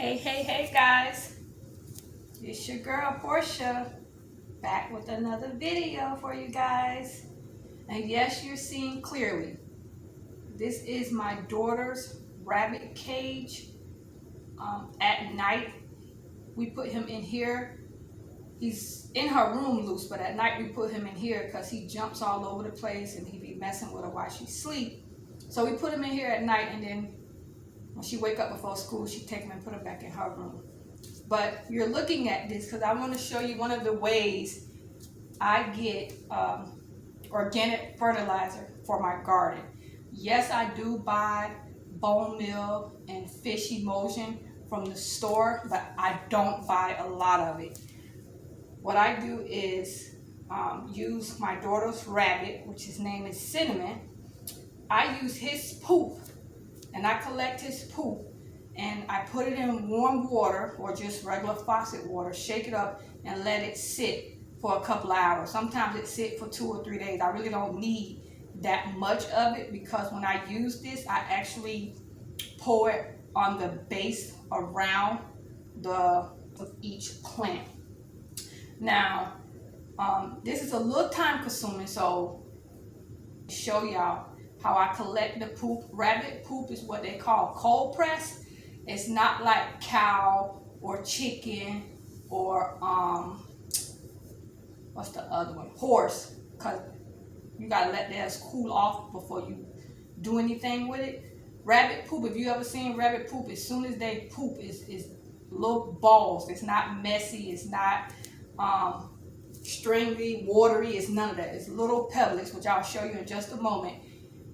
Hey guys, it's your girl Portia back with another video for you guys. And yes, you're seeing clearly. This is my daughter's rabbit cage. At night, we put him in here. He's in her room loose, but at night we put him in here because he jumps all over the place and he be messing with her while she sleep. So we put him in here at night, and then when she wake up before school, she take him and put him back in her room. But you're looking at this because I want to show you one of the ways I get organic fertilizer for my garden. Yes, I do buy bone meal and fish emulsion from the store, but I don't buy a lot of it. What I do is use my daughter's rabbit, which his name is Cinnamon. I use his poop, and I collect his poop, and I put it in warm water or just regular faucet water, shake it up, and let it sit for a couple of hours. Sometimes it sits for 2 or 3 days. I really don't need that much of it because when I use this, I actually pour it on the base around of each plant. Now, this is a little time consuming, so I'll show y'all how I collect the poop. Rabbit poop is what they call cold press. It's not like cow or chicken or what's the other one? Horse, because you gotta let theirs cool off before you do anything with it. Rabbit poop, if you ever seen rabbit poop, as soon as they poop, is little balls. It's not messy. It's not stringy, watery. It's none of that. It's little pellets, which I'll show you in just a moment.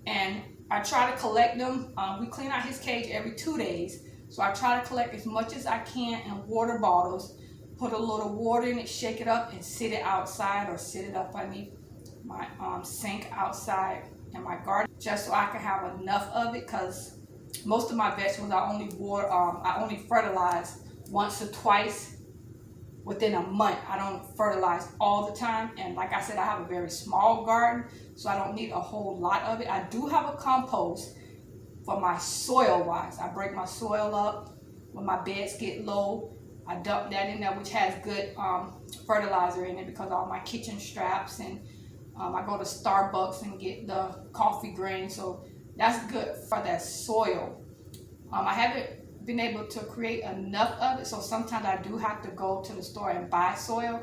And I try to collect them. We clean out his cage every 2 days. So I try to collect as much as I can in water bottles, put a little water in it, shake it up, and sit it outside or sit it up underneath my sink outside in my garden, just so I can have enough of it, because most of my vegetables I only fertilize once or twice within a month. I don't fertilize all the time, and like I said, I have a very small garden, so I don't need a whole lot of it. I do have a compost for my soil wise. I break my soil up when my beds get low. I dump that in there, which has good fertilizer in it, because all my kitchen straps, and I go to Starbucks and get the coffee grain, so that's good for that soil. I haven't been able to create enough of it, so sometimes I do have to go to the store and buy soil.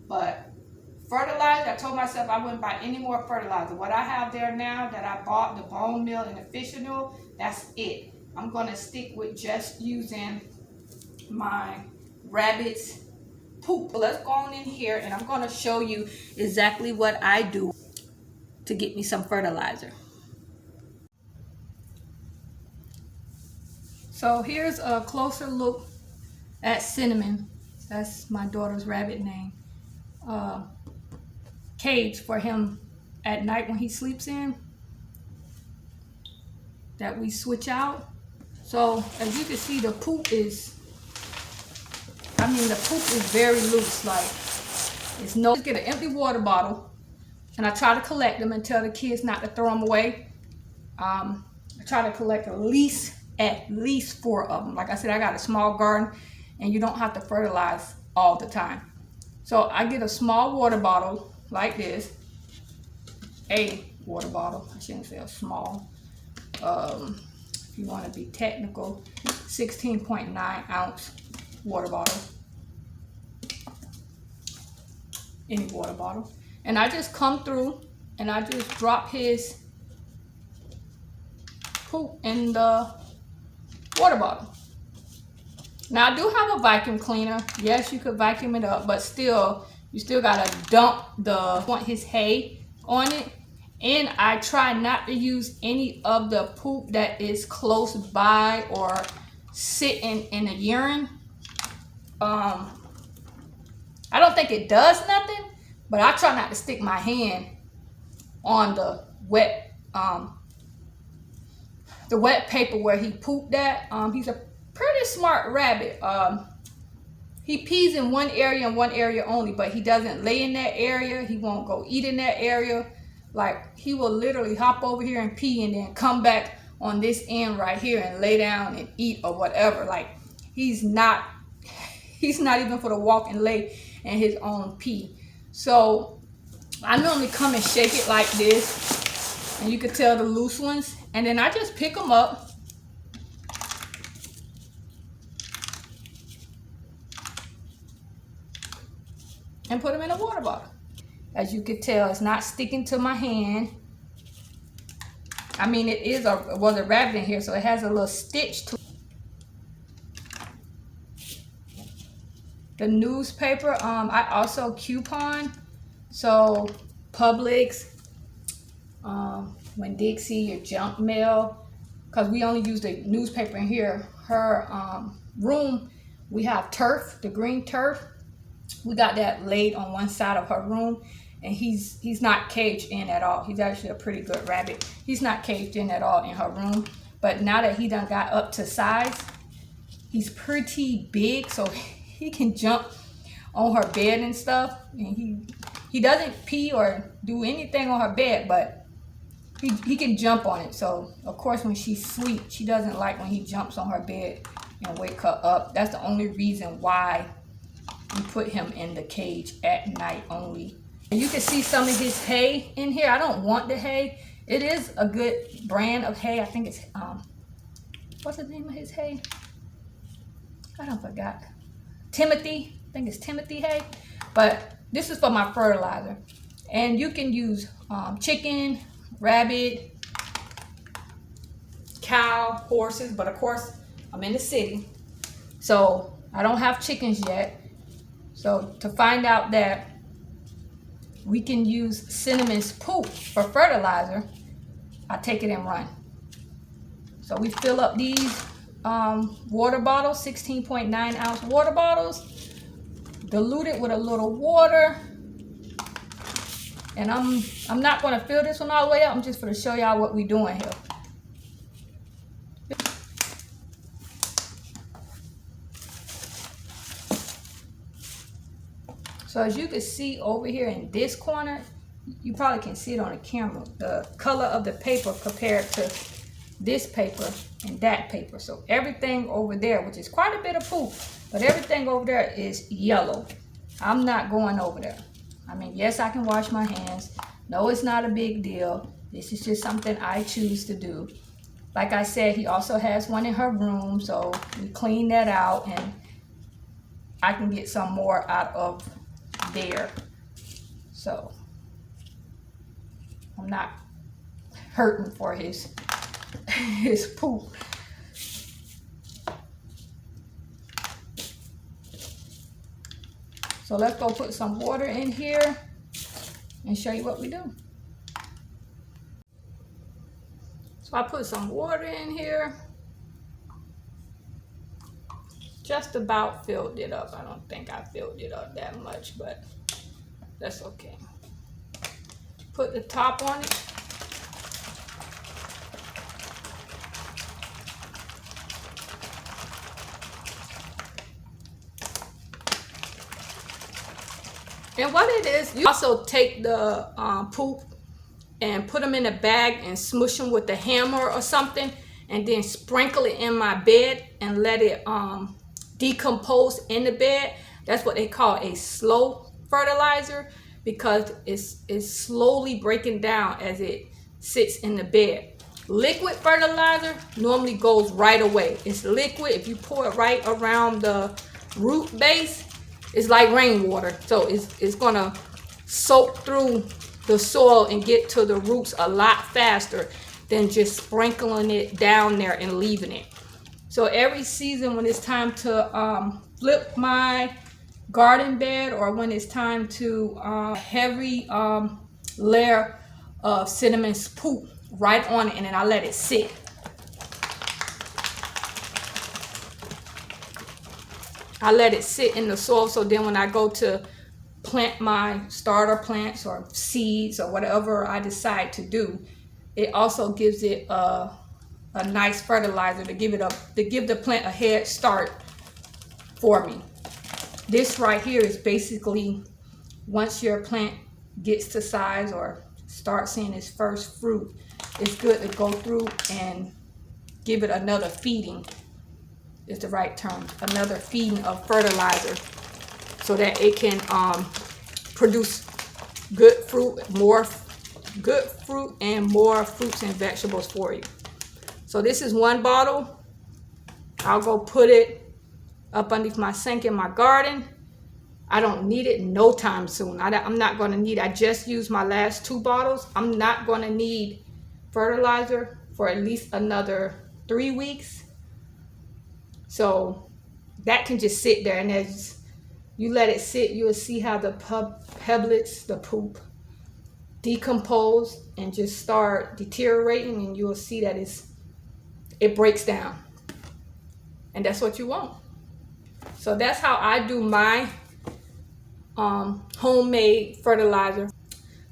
But fertilizer, I told myself I wouldn't buy any more fertilizer. What I have there now that I bought, the bone meal and the fish oil, that's it. I'm going to stick with just using my rabbit's poop. So let's go on in here, and I'm going to show you exactly what I do to get me some fertilizer. So here's a closer look at Cinnamon. That's my daughter's rabbit name. Cage for him at night when he sleeps in, that we switch out. So as you can see, the poop is very loose. Like, it's no, just get an empty water bottle, and I try to collect them and tell the kids not to throw them away. I try to collect at least 4 of them. Like I said, I got a small garden, and you don't have to fertilize all the time. So I get a small water bottle like this, a water bottle. I shouldn't say a small. If you want to be technical, 16.9 ounce water bottle. Any water bottle. And I just come through and I just drop his poop in the water bottle. Now I do have a vacuum cleaner. Yes, you could vacuum it up, but still, you still gotta dump his hay on it. And I try not to use any of the poop that is close by or sitting in the urine. I don't think it does nothing, but I try not to stick my hand on the wet paper where he pooped at. He's a pretty smart rabbit. He pees in one area and one area only, but he doesn't lay in that area. He won't go eat in that area. Like, he will literally hop over here and pee and then come back on this end right here and lay down and eat or whatever. Like, he's not even for the walk and lay in his own pee. So I normally come and shake it like this, and you can tell the loose ones, and then I just pick them up and put them in a water bottle. As you can tell, it's not sticking to my hand. I mean, it is was a rabbit in here, so it has a little stitch to it. The newspaper, I also coupon. So Publix, when Dixie, your junk mail, because we only use the newspaper in here. Her room, we have turf, the green turf. We got that laid on one side of her room, and he's not caged in at all. He's actually a pretty good rabbit. He's not caged in at all in her room. But now that he done got up to size, he's pretty big, so he can jump on her bed and stuff. And he doesn't pee or do anything on her bed, but he can jump on it. So of course when she's asleep, she doesn't like when he jumps on her bed and wake her up. That's the only reason why we put him in the cage at night only. And you can see some of his hay in here. I don't want the hay. It is a good brand of hay. I think it's what's the name of his hay? I don't forgot. Timothy. I think it's Timothy hay. But this is for my fertilizer. And you can use chicken, rabbit, cow, horses. But of course, I'm in the city, so I don't have chickens yet. So to find out that we can use Cinnamon's poop for fertilizer, I take it and run. So we fill up these water bottles, 16.9 ounce water bottles, dilute it with a little water. And I'm not going to fill this one all the way up. I'm just going to show y'all what we're doing here. So as you can see over here in this corner, you probably can see it on the camera, the color of the paper compared to this paper and that paper. So everything over there, which is quite a bit of poop, but everything over there is yellow. I'm not going over there. I mean, yes, I can wash my hands. No, it's not a big deal. This is just something I choose to do. Like I said, he also has one in her room, so we clean that out and I can get some more out of there. So I'm not hurting for his poop. So let's go put some water in here and show you what we do. So I put some water in here. Just about filled it up. I don't think I filled it up that much, but that's okay. Put the top on it. And what it is, you also take the poop and put them in a bag and smush them with a hammer or something, and then sprinkle it in my bed and let it decompose in the bed. That's what they call a slow fertilizer, because it's slowly breaking down as it sits in the bed. Liquid fertilizer normally goes right away. It's liquid. If you pour it right around the root base, it's like rainwater. So it's gonna soak through the soil and get to the roots a lot faster than just sprinkling it down there and leaving it. So every season when it's time to flip my garden bed, or when it's time to heavy layer of Cinnamon's poop right on it, and then I let it sit. I let it sit in the soil, so then when I go to plant my starter plants or seeds or whatever I decide to do, it also gives it a nice fertilizer to give the plant a head start for me. This right here is basically, once your plant gets to size or starts seeing its first fruit, it's good to go through and give it another feeding is the right term. Another feeding of fertilizer so that it can produce good fruit, more good fruit, and more fruits and vegetables for you. So this is one bottle. I'll go put it up underneath my sink in my garden. I don't need it no time soon. I'm not going to need it. I just used my last 2 bottles. I'm not going to need fertilizer for at least another 3 weeks. So that can just sit there, and as you let it sit, you'll see how the pebblets, the poop, decompose and just start deteriorating, and you'll see that it breaks down. And that's what you want. So that's how I do my homemade fertilizer.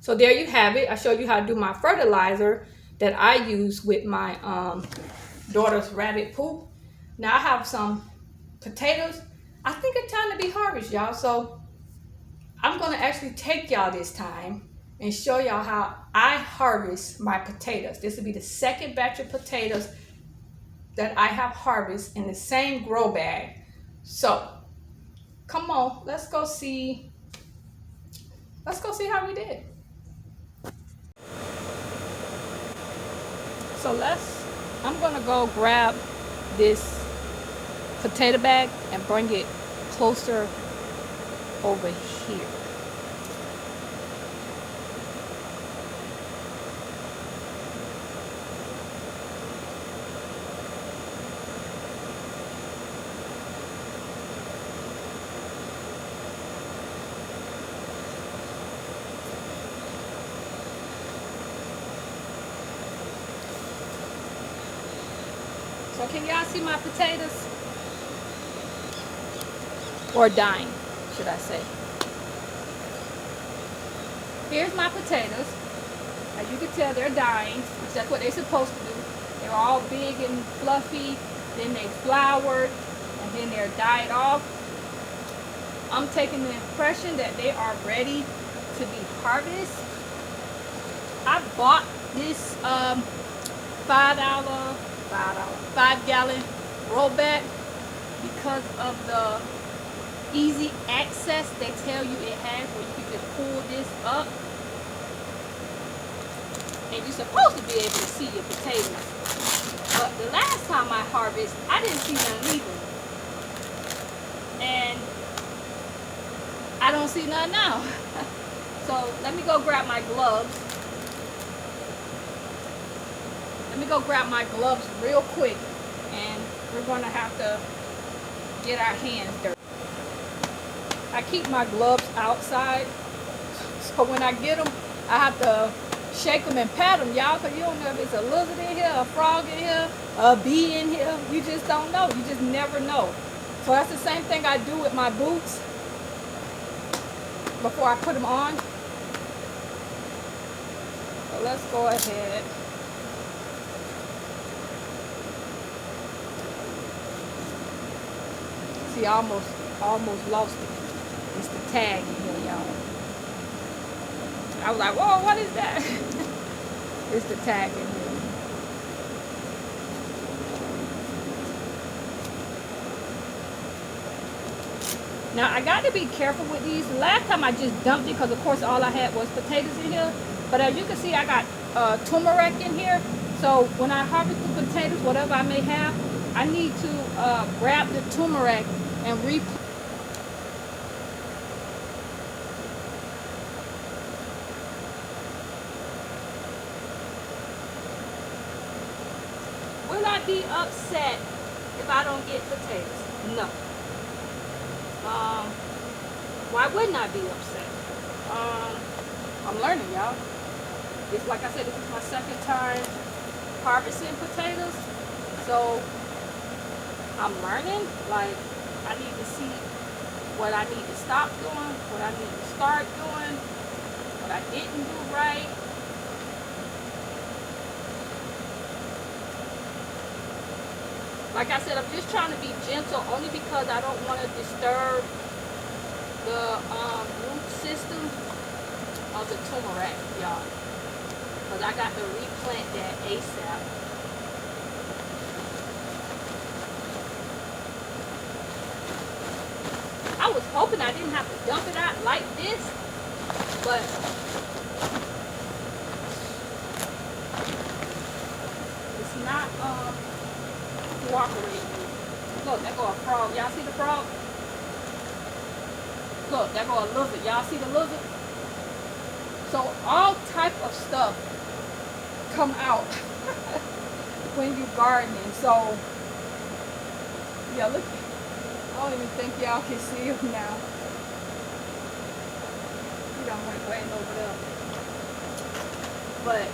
So there you have it. I showed you how to do my fertilizer that I use with my daughter's rabbit poop. Now I have some potatoes. I think it's time to be harvested, y'all. So I'm going to actually take y'all this time and show y'all how I harvest my potatoes. This will be the second batch of potatoes that I have harvested in the same grow bag. So come on, let's go see how we did. So I'm gonna go grab this potato bag and bring it closer over here. So can y'all see my potatoes? Or dying, should I say. Here's my potatoes. As you can tell, they're dying, which that's what they're supposed to do. They're all big and fluffy, then they flowered, and then they're died off. I'm taking the impression that they are ready to be harvested. I bought this 5-gallon rollback because of the easy access they tell you it has, where you can just pull this up and you're supposed to be able to see your potatoes. But the last time I harvested, I didn't see none either, and I don't see none now. So let me go grab my gloves. Let me go grab my gloves real quick, and we're going to have to get our hands dirty. I keep my gloves outside, so when I get them, I have to shake them and pat them, y'all, because you don't know if it's a lizard in here, a frog in here, a bee in here. You just don't know. You just never know. So that's the same thing I do with my boots before I put them on. So let's go ahead. See, I almost lost it. It's the tag in here, y'all. I was like, whoa, what is that? It's the tag in here. Now, I got to be careful with these. Last time I just dumped it because, of course, all I had was potatoes in here. But as you can see, I got turmeric in here. So when I harvest the potatoes, whatever I may have, I need to grab the turmeric and replace. Will I be upset if I don't get potatoes? No. Why wouldn't I be upset? I'm learning, y'all. It's like I said, this is my second time harvesting potatoes. So I'm learning. Like, I need to see what I need to stop doing, what I need to start doing, what I didn't do right. Like I said, I'm just trying to be gentle, only because I don't want to disturb the root system of the turmeric, y'all. Because I got to replant that ASAP. was hoping I didn't have to dump it out like this, but it's not cooperating. Look, there go a frog. Y'all see the frog? Look, there go a lizard. Y'all see the lizard? So all type of stuff come out when you gardening. So yeah, look. I don't even think y'all can see him now. He done went way over there. But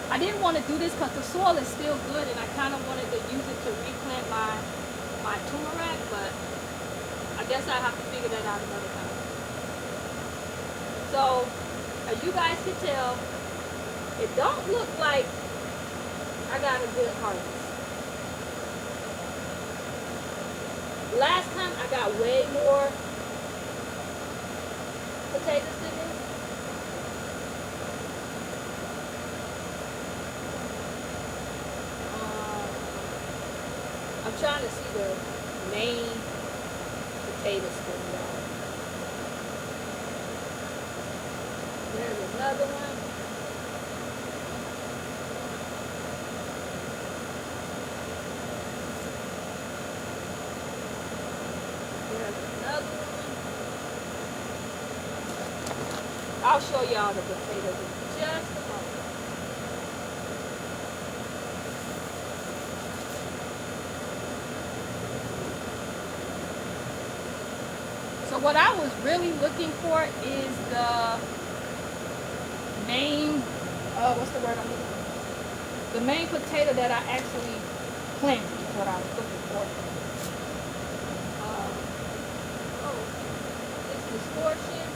I didn't want to do this because the soil is still good, and I kind of wanted to use it to replant my turmeric, but I guess I have to figure that out another time. So, as you guys can tell, it don't look like I got a good harvest. Last time I got way more potatoes than this. I'm trying to see the main potatoes from y'all. There's another one. I'll show y'all the potatoes in just a moment. So what I was really looking for is the main, what's the word I'm looking for? The main potato that I actually planted is what I was looking for. This portion.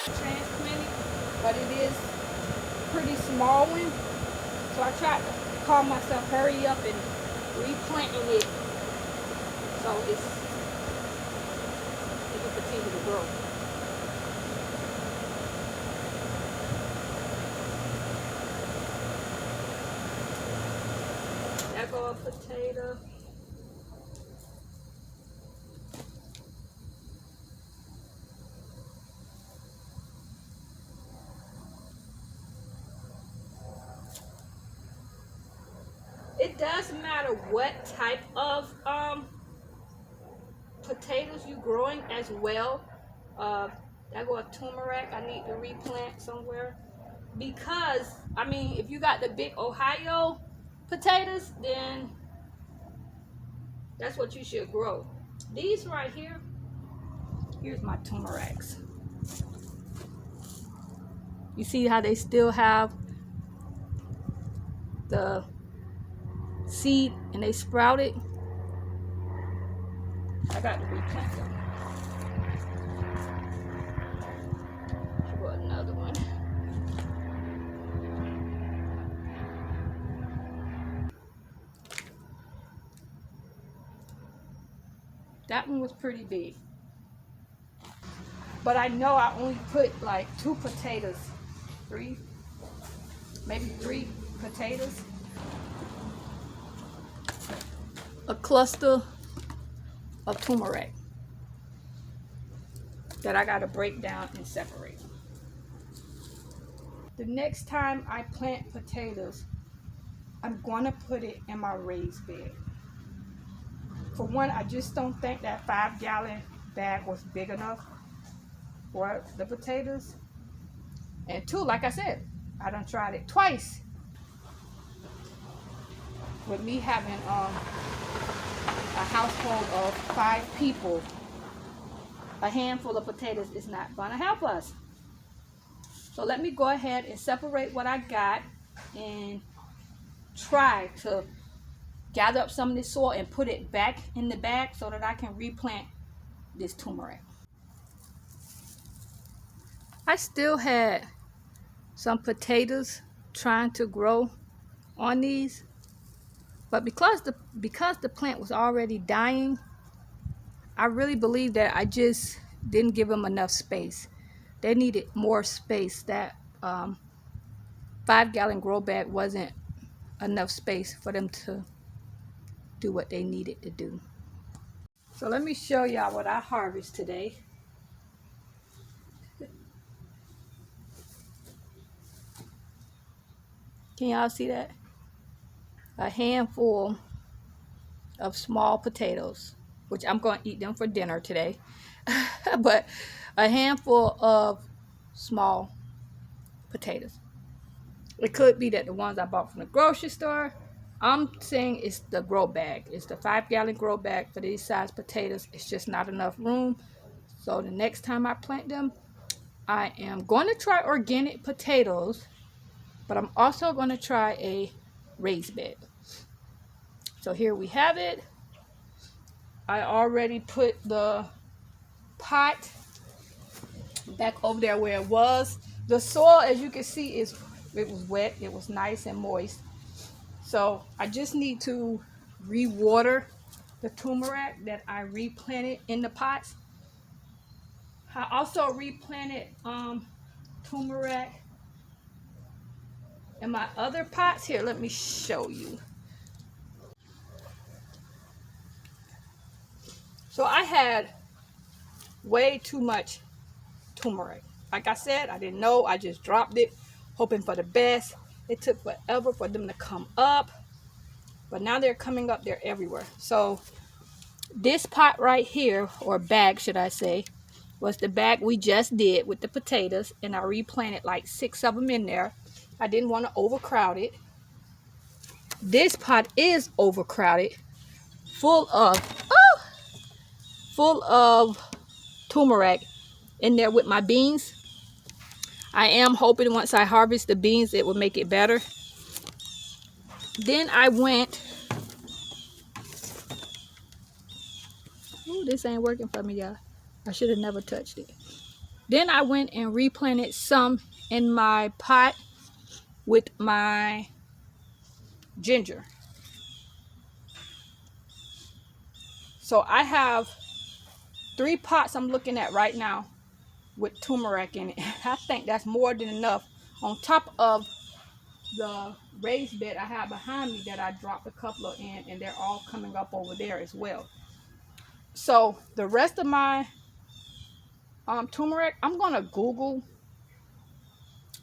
Transplanted, but it is pretty small one, so I tried to call myself hurry up and replanting it so it can continue to grow. There go a potato. It doesn't matter what type of potatoes you're growing as well. There go a turmeric I need to replant somewhere, because I mean, if you got the big Ohio potatoes, then that's what you should grow. These right here, here's my turmerics. You see how they still have the seed and they sprouted? I got to replant them. For another one. That one was pretty big. But I know I only put like 2 potatoes. 3, maybe 3 potatoes. A cluster of turmeric that I got to break down and separate. The next time I plant potatoes, I'm going to put it in my raised bed. For one, I just don't think that 5-gallon bag was big enough for the potatoes. And 2, like I said, I done tried it twice. With me having a household of 5 people, a handful of potatoes is not going to help us. So let me go ahead and separate what I got and try to gather up some of this soil and put it back in the bag so that I can replant this turmeric. I still had some potatoes trying to grow on these, but because the plant was already dying, I really believe that I just didn't give them enough space. They needed more space. That 5-gallon grow bag wasn't enough space for them to do what they needed to do. So let me show y'all what I harvest today. Can y'all see that? A handful of small potatoes, which I'm going to eat them for dinner today. But a handful of small potatoes. It could be that the ones I bought from the grocery store. I'm saying it's the grow bag. It's the 5-gallon grow bag for these size potatoes. It's just not enough room. So the next time I plant them, I am going to try organic potatoes, but I'm also going to try a raised bed. So here we have it. I already put the pot back over there where it was. The soil, as you can see, it was wet. It was nice and moist. So I just need to re-water the turmeric that I replanted in the pots. I also replanted turmeric in my other pots. Here, let me show you. So I had way too much turmeric. Like I said, I didn't know. I just dropped it, hoping for the best. It took forever for them to come up, but now they're coming up. They're everywhere. So this pot right here, or bag should I say, was the bag we just did with the potatoes, and I replanted like 6 of them in there. I didn't want to overcrowd it. This pot is overcrowded, full of turmeric in there with my beans. I am hoping once I harvest the beans it will make it better. Then I went, oh, this ain't working for me, y'all. I should have never touched it. Then I went and replanted some in my pot with my ginger. So I have 3 pots I'm looking at right now with turmeric in it. I think that's more than enough, on top of the raised bed I have behind me that I dropped a couple of in, and they're all coming up over there as well. So the rest of my turmeric, I'm gonna Google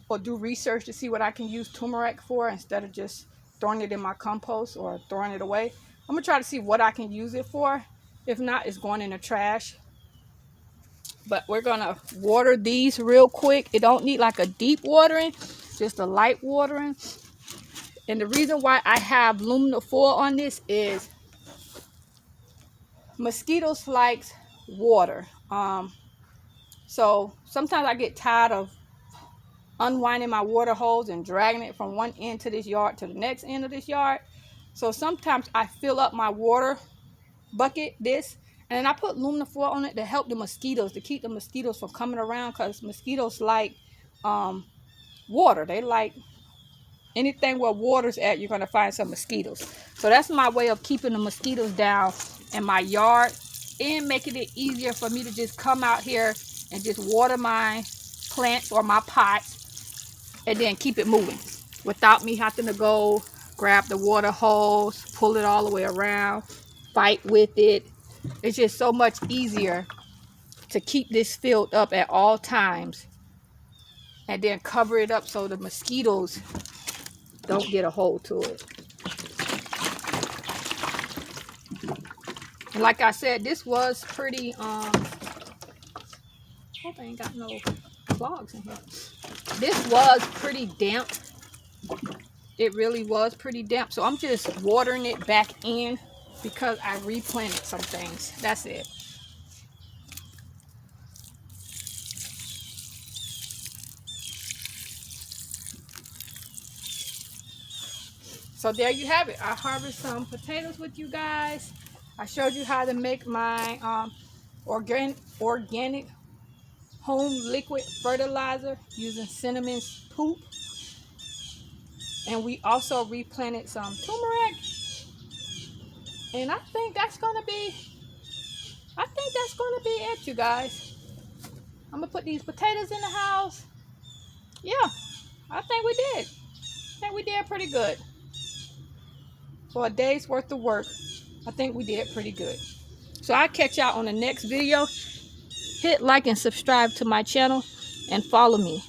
or do research to see what I can use turmeric for instead of just throwing it in my compost or throwing it away. I'm gonna try to see what I can use it for. If not, it's going in the trash. But we're gonna water these real quick. It don't need like a deep watering, just a light watering. And the reason why I have aluminum foil on this is mosquitoes like water. So sometimes I get tired of unwinding my water hose and dragging it from one end to this yard to the next end of this yard. So sometimes I fill up my water bucket, and then I put aluminum foil on it to help the mosquitoes, to keep the mosquitoes from coming around, because mosquitoes like water. They like anything where water's at, you're going to find some mosquitoes. So that's my way of keeping the mosquitoes down in my yard and making it easier for me to just come out here and just water my plants or my pots and then keep it moving without me having to go grab the water hose, pull it all the way around, fight with it. It's just so much easier to keep this filled up at all times and then cover it up so the mosquitoes don't get a hold to it. And like I said, this was pretty hope I ain't got no clogs in here. This was pretty damp. It really was pretty damp. So I'm just watering it back in because I replanted some things. That's it. So there you have it. I harvested some potatoes with you guys. I showed you how to make my organic home liquid fertilizer using cinnamon's poop. And we also replanted some turmeric. And I think that's gonna be it, you guys. I'm gonna put these potatoes in the house. Yeah, I think we did pretty good. for a day's worth of work, I think we did pretty good. So I'll catch y'all on the next video. Hit like and subscribe to my channel and follow me.